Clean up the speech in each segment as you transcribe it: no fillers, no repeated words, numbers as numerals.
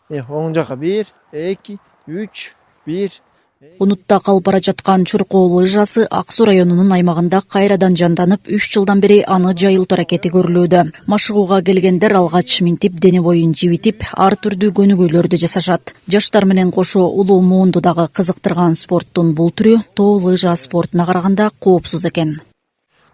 Оң жака 1, 2, 3, 1. Унутта калып бара жаткан Чуркоо лыжасы Ак Суу районунун аймагында кайрадан жанданып, 3 жылдан бери аны жайылтуу аракети көрүлүүдө. Машыгууга келгендер алгач минтип, дене боюн жибитип, ар түрдүү көнүгүүлөрдү жасашат. Жаштар менен кошо улуу муунду дагы кызыктырган спорттун бул түрү тоо лыжа спортуна караганда коопсуз экен.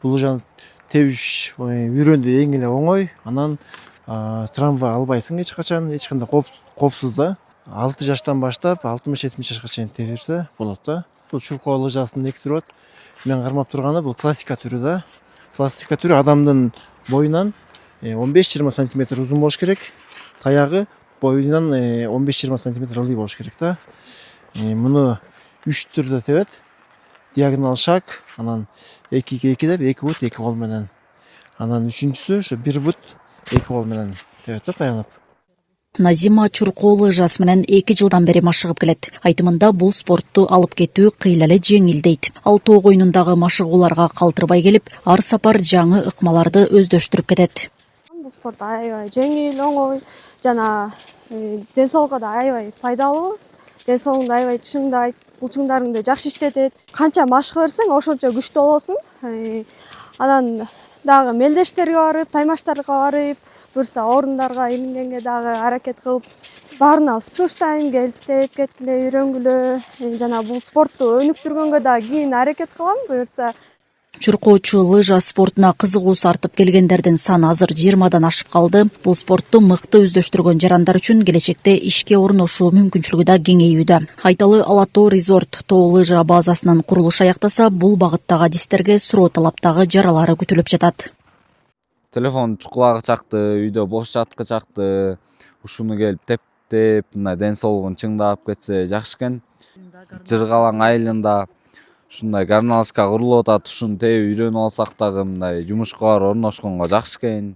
Бул лыжаны тебиш үйрөндү эң эле оңой. Анан травма албайсың эч качан, эч кандай коопсуз да. 6 жаштан баштап 60-70 жашка чейин теберсе болот да. Бул Чуркоо лыжасынын 2 түрү болот. Мен кармап турганы бул классика түрү да. Классика түрү адамдын боюнан 15-20 сантиметр узун болуш керек. Таягы боюнан 15-20 сантиметр ылдый болуш керек да. Муну 3 түрдө тебет. Диагонал шаг, анан 2-2 деп 2 бут 2 кол менен. Анан үчүнчүсү ошо 1 бут 2 кол менен тебет да, таянып. Назима Чуркоо лыжасы менен 2 жылдан бери машыгып келет. Айтымында бул спортту алып кетүү кыйла эле жеңил дейт. Ал тоо коюнундагы машыгууларга калтырбай келип, ар сапар жаңы ыкмаларды өздөштүрүп кетет. Бул спорт аябай жеңил, оңой жана ден соолукка да аябай пайдалуу. Ден соолугуңду аябай чыңдайт, булчуңдарыңды жакшы иштетет. Канча машыга берсең, ошончо күчтүү болосуң. Анан дагы мелдештерге барып, таймаштарга барып, бурса орундарга илингенге дагы аракет кылып, баарына сунуштайм, келип теп кеткиле, үйрөнгүлө. Жана бул спортту өнүктүргөнгө дагы кийин аракет кылам, буюрса. Чуркоочу лыжа спортуна кызыгуусу артып келгендердин саны азыр 20дан ашып калды. Бул спортту мыкты өздөштүргөн жарандар үчүн келечекте ишке орношуу мүмкүнчүлүгү да кеңейүүдө. Айталы Ала Тоо резорт тоо лыжа базасынын курулушу аяктаса, бул багыттагы адистерге суроо талаптагы жаралары күтүлүп жатат. Телефон чукулагы чакты, үйдө бош жаткы чакты, ушуну келип тептеп, мындай ден соолугун чыңдап кетсе жакшы экен. Жыргалаң айылында ушундай гарналышка курулуп атат, ушуну тебип үйрөнүп алсак дагы мындай жумушка барып орношконго жакшы экен.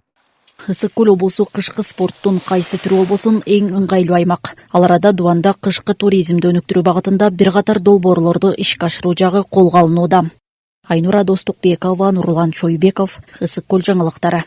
Ысык көл облусу кышкы спорттун кайсы түрү болбосун эң ыңгайлуу аймак. Ал арада Дубанда кышкы туризмди өнүктүрүү багытында бир катар долбоорлорду ишке ашыруу жагы колго алынууда. Айнура Достукбекова, Нурлан Чойбеков, Ысык көл жаңылыктары.